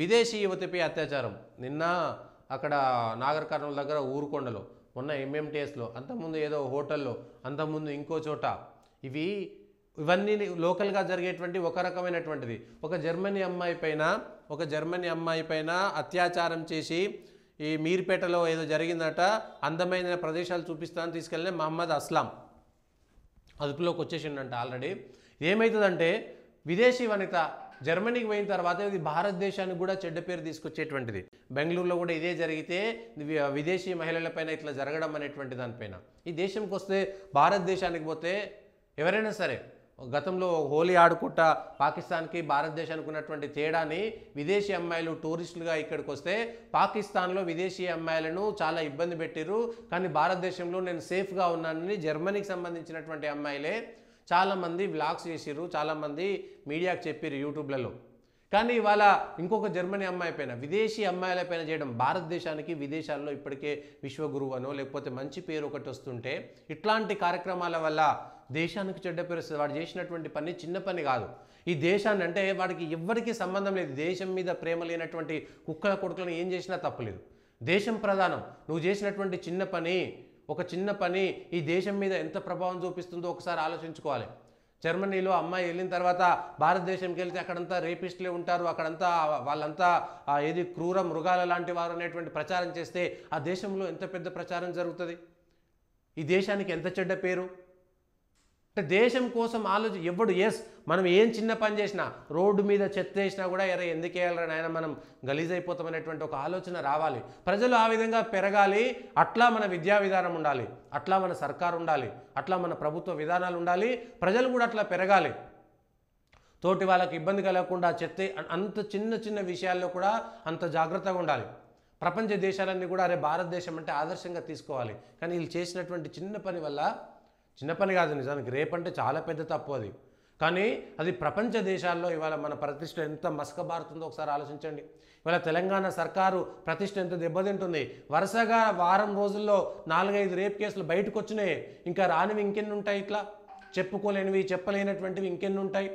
విదేశీ యువతిపై అత్యాచారం నిన్న అక్కడ నాగర్ కర్నూల్ దగ్గర ఊరుకొండలో మొన్న ఎంఎంటీఎస్లో అంతకుముందు ఏదో హోటల్లో అంతకుముందు ఇంకో చోట ఇవన్నీ లోకల్గా జరిగేటువంటి ఒక రకమైనటువంటిది ఒక జర్మనీ అమ్మాయి పైన అత్యాచారం చేసి ఈ మీర్పేటలో ఏదో జరిగిందట అందమైన ప్రదేశాలు చూపిస్తానని తీసుకెళ్ళిన మహమ్మద్ అస్లాం అదుపులోకి వచ్చేసిండంట ఆల్రెడీ ఏమవుతుందంటే విదేశీ వనిత జర్మనీకి పోయిన తర్వాత ఇది భారతదేశానికి కూడా చెడ్డ పేరు తీసుకొచ్చేటువంటిది బెంగళూరులో కూడా ఇదే జరిగితే విదేశీ మహిళలపైన ఇట్లా జరగడం అనేటువంటి దానిపైన ఈ దేశంకి వస్తే భారతదేశానికి పోతే ఎవరైనా సరే గతంలో హోలీ ఆడుకుంటా పాకిస్తాన్కి భారతదేశానికి ఉన్నటువంటి తేడాని విదేశీ అమ్మాయిలు టూరిస్టులుగా ఇక్కడికి వస్తే పాకిస్తాన్లో విదేశీ అమ్మాయిలను చాలా ఇబ్బంది పెట్టిరు కానీ భారతదేశంలో నేను సేఫ్గా ఉన్నానని జర్మనీకి సంబంధించినటువంటి అమ్మాయిలే చాలామంది వ్లాగ్స్ చేసిర్రు చాలామంది మీడియాకు చెప్పారు యూట్యూబ్లలో కానీ ఇవాళ ఇంకొక జర్మనీ అమ్మాయి పైన విదేశీ అమ్మాయిల పైన చేయడం భారతదేశానికి విదేశాల్లో ఇప్పటికే విశ్వగురువు అనో లేకపోతే మంచి పేరు ఒకటి వస్తుంటే ఇట్లాంటి కార్యక్రమాల వల్ల దేశానికి చెడ్డ పేరు వస్తుంది వాడు చేసినటువంటి పని చిన్న పని కాదు ఈ దేశాన్ని అంటే వాడికి ఎవ్వరికీ సంబంధం లేదు దేశం మీద ప్రేమ లేనటువంటి కుక్కల కొడుకులను ఏం చేసినా తప్పలేదు దేశం ప్రధానం నువ్వు చేసినటువంటి ఒక చిన్న పని ఈ దేశం మీద ఎంత ప్రభావం చూపిస్తుందో ఒకసారి ఆలోచించుకోవాలి జర్మనీలో అమ్మాయి వెళ్ళిన తర్వాత భారతదేశంకి వెళ్తే అక్కడంతా రేపిస్టులే ఉంటారు అక్కడంతా వాళ్ళంతా ఏది క్రూర మృగాల లాంటి వారు అనేటువంటి ప్రచారం చేస్తే ఆ దేశంలో ఎంత పెద్ద ప్రచారం జరుగుతుంది ఈ దేశానికి ఎంత చెడ్డ పేరు అంటే దేశం కోసం ఎవడు మనం ఏం చిన్న పని చేసినా రోడ్డు మీద చెత్త వేసినా కూడా ఎందుకు వేయాలరా నాయన మనం గలీజ్ అయిపోతామనేటువంటి ఒక ఆలోచన రావాలి ప్రజలు ఆ విధంగా పెరగాలి అట్లా మన విద్యా విధానం ఉండాలి అట్లా మన సర్కారు ఉండాలి అట్లా మన ప్రభుత్వ విధానాలు ఉండాలి ప్రజలు కూడా అట్లా పెరగాలి తోటి వాళ్ళకి ఇబ్బంది కలగకుండా చెత్త అంత చిన్న విషయాల్లో కూడా అంత జాగ్రత్తగా ఉండాలి ప్రపంచ దేశాలన్నీ కూడా భారతదేశం అంటే ఆదర్శంగా తీసుకోవాలి కానీ వీళ్ళు చేసినటువంటి చిన్న పని వల్ల చిన్న పని కాదు నిజానికి రేపంటే చాలా పెద్ద తప్పు అది కానీ అది ప్రపంచ దేశాల్లో ఇవాళ మన ప్రతిష్ట ఎంత మసకబారుతుందో ఒకసారి ఆలోచించండి ఇవాళ తెలంగాణ సర్కారు ప్రతిష్ట ఎంత దెబ్బతింటుంది వరుసగా వారం రోజుల్లో 4-5 రేప్ కేసులు బయటకు వచ్చినాయి ఇంకా రానివి ఇంకెన్ని ఉంటాయి ఇట్లా చెప్పుకోలేనివి చెప్పలేనటువంటివి ఇంకెన్ని ఉంటాయి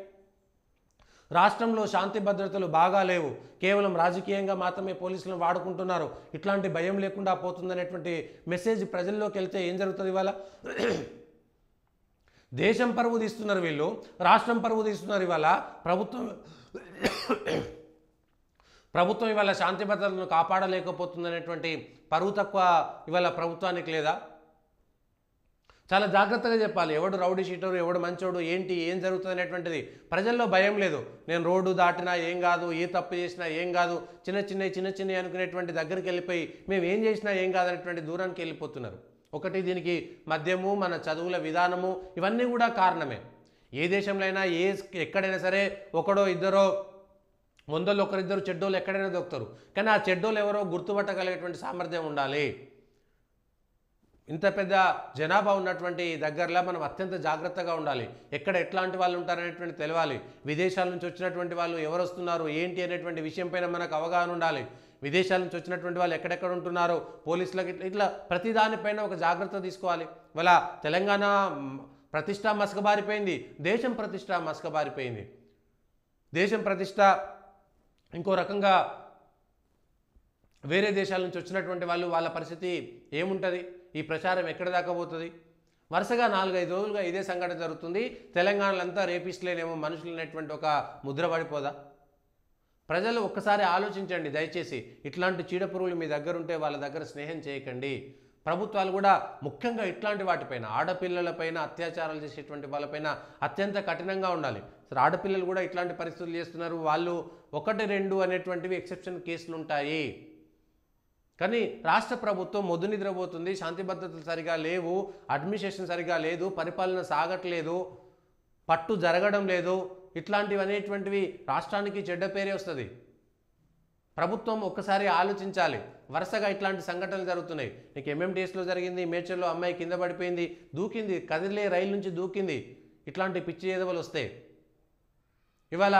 రాష్ట్రంలో శాంతి భద్రతలు బాగా లేవు కేవలం రాజకీయంగా మాత్రమే పోలీసులను వాడుకుంటున్నారు ఇట్లాంటి భయం లేకుండా పోతుందనేటువంటి మెసేజ్ ప్రజల్లోకి వెళ్తే ఏం జరుగుతుంది ఇవాళ దేశం పరువు తీస్తున్నారు వీళ్ళు రాష్ట్రం పరువు తీస్తున్నారు ఇవాళ ప్రభుత్వం ఇవాళ శాంతి భద్రతలను కాపాడలేకపోతుందనేటువంటి పరువు తక్కువ ఇవాళ ప్రభుత్వానికి లేదా చాలా జాగ్రత్తగా చెప్పాలి ఎవడు రౌడీ షీటరు ఎవడు మంచోడు ఏం జరుగుతుంది అనేటువంటిది ప్రజల్లో భయం లేదు నేను రోడ్డు దాటినా ఏం కాదు ఏ తప్పు చేసినా ఏం కాదు చిన్న అనుకునేటువంటి దగ్గరికి వెళ్ళిపోయి మేము ఏం చేసినా ఏం కాదనేటువంటి దూరానికి వెళ్ళిపోతున్నారు ఒకటి దీనికి మద్యము మన చదువుల విధానము ఇవన్నీ కూడా కారణమే ఏ దేశంలో అయినా ఎక్కడైనా సరే ఒకడో ఇద్దరో వందల్లో ఒకరిద్దరు చెడ్డోళ్ళు ఎక్కడైనా దొరుకుతారు కానీ ఆ చెడ్డోళ్ళు ఎవరో గుర్తుపట్టగలిగేటువంటి సామర్థ్యం ఉండాలి ఇంత పెద్ద జనాభా ఉన్నటువంటి దగ్గరలో మనం అత్యంత జాగ్రత్తగా ఉండాలి ఎక్కడ ఎట్లాంటి వాళ్ళు ఉంటారనేటువంటి తెలియాలి విదేశాల నుంచి వచ్చినటువంటి వాళ్ళు ఎవరు వస్తున్నారు ఏంటి అనేటువంటి విషయం పైన మనకు అవగాహన ఉండాలి విదేశాల నుంచి వచ్చినటువంటి వాళ్ళు ఎక్కడెక్కడ ఉంటున్నారో పోలీసులకి ఇట్లా ప్రతి దానిపైన ఒక జాగ్రత్త తీసుకోవాలి ఇవాళ తెలంగాణ ప్రతిష్ట మసకబారిపోయింది దేశం ప్రతిష్ట మసకబారిపోయింది దేశం ప్రతిష్ట ఇంకో రకంగా వేరే దేశాల నుంచి వచ్చినటువంటి వాళ్ళ పరిస్థితి ఏముంటుంది ఈ ప్రచారం ఎక్కడ దాకా పోతుంది వరుసగా 4-5 రోజులుగా ఇదే సంఘటన జరుగుతుంది తెలంగాణలో అంతా రేపిస్టులేనేమో మనుషులు అనేటువంటి ఒక ముద్ర పడిపోదా ప్రజలు ఒక్కసారి ఆలోచించండి దయచేసి ఇట్లాంటి చీడపురుగులు మీ దగ్గర ఉంటే వాళ్ళ దగ్గర స్నేహం చేయకండి ప్రభుత్వాలు కూడా ముఖ్యంగా ఇట్లాంటి వాటిపైన ఆడపిల్లలపైన అత్యాచారాలు చేసేటువంటి వాళ్ళపైన అత్యంత కఠినంగా ఉండాలి సరే ఆడపిల్లలు కూడా ఇట్లాంటి పరిస్థితులు చేస్తున్నారు వాళ్ళు 1-2 అనేటువంటివి ఎక్సెప్షన్ కేసులు ఉంటాయి కానీ రాష్ట్ర ప్రభుత్వం మొద్దు నిద్రపోతుంది శాంతి భద్రతలు సరిగా లేవు అడ్మినిస్ట్రేషన్ సరిగా లేదు పరిపాలన సాగట్లేదు పట్టు జరగడం లేదు ఇట్లాంటివి అనేటువంటివి రాష్ట్రానికి చెడ్డ పేరే వస్తుంది ప్రభుత్వం ఒక్కసారి ఆలోచించాలి వరుసగా ఇట్లాంటి సంఘటనలు జరుగుతున్నాయి నీకు ఎంఎంటీఎస్లో జరిగింది మేడ్చల్లో అమ్మాయి కింద పడిపోయింది దూకింది కదిలే రైలు నుంచి దూకింది ఇట్లాంటి పిచ్చి ఏదవలు వస్తాయి ఇవాళ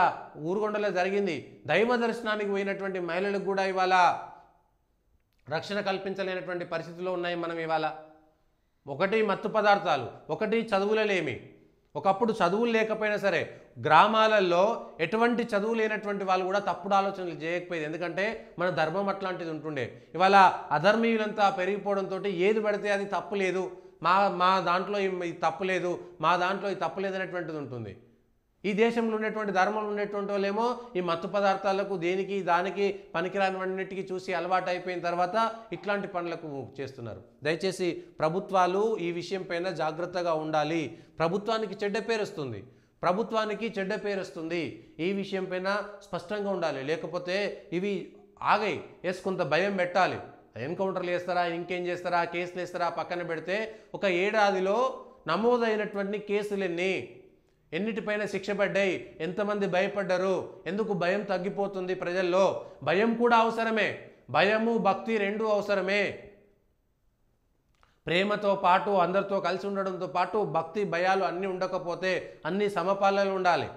ఊరుగొండలో జరిగింది దైవ దర్శనానికి పోయినటువంటి మహిళలకు కూడా ఇవాళ రక్షణ కల్పించలేనటువంటి పరిస్థితుల్లో ఉన్నాయి మనం ఇవాళ ఒకటి మత్తు పదార్థాలు ఒకటి చదువులలేమి ఒకప్పుడు చదువులు లేకపోయినా సరే గ్రామాలలో ఎటువంటి చదువు లేనటువంటి వాళ్ళు కూడా తప్పుడు ఆలోచనలు చేయకపోయేది, ఎందుకంటే మన ధర్మం అట్లాంటిది ఉంటుండే. ఇవాళ అధర్మీయులంతా పెరిగిపోవడంతో ఏది పడితే అది తప్పు లేదు, మా మా దాంట్లో ఇది తప్పు లేదు, మా దాంట్లో ఇది తప్పు లేదనేటువంటిది ఉంటుంది. ఈ దేశంలో ఉన్నటువంటి ధర్మంలో ఉండేటువంటి వాళ్ళేమో ఈ మత్తు పదార్థాలకు దేనికి దానికి పనికిరానివన్నిటికీ చూసి అలవాటు అయిపోయిన తర్వాత ఇట్లాంటి పనులకు చేస్తున్నారు. దయచేసి ప్రభుత్వాలు ఈ విషయం పైన జాగ్రత్తగా ఉండాలి. ప్రభుత్వానికి చెడ్డ పేరు వస్తుంది, ప్రభుత్వానికి చెడ్డ పేరు వస్తుంది. ఈ విషయం పైన స్పష్టంగా ఉండాలి. లేకపోతే ఇవి ఆగాయి. కొంత భయం పెట్టాలి. ఎన్కౌంటర్లు చేస్తారా, ఇంకేం చేస్తారా, కేసులు వేస్తారా పక్కన పెడితే ఒక ఏడాదిలో నమోదైనటువంటి కేసులు ఎన్నిటిపైన శిక్ష పడ్డాయి, ఎంతమంది భయపడ్డారు, ఎందుకు భయం తగ్గిపోతుంది ప్రజల్లో? భయం కూడా అవసరమే, భయము భక్తి రెండూ అవసరమే. ప్రేమతో పాటు అందరితో కలిసి ఉండడంతో పాటు భక్తి భయాలు అన్నీ ఉండకపోతే అన్ని సమపాలలో ఉండాలి.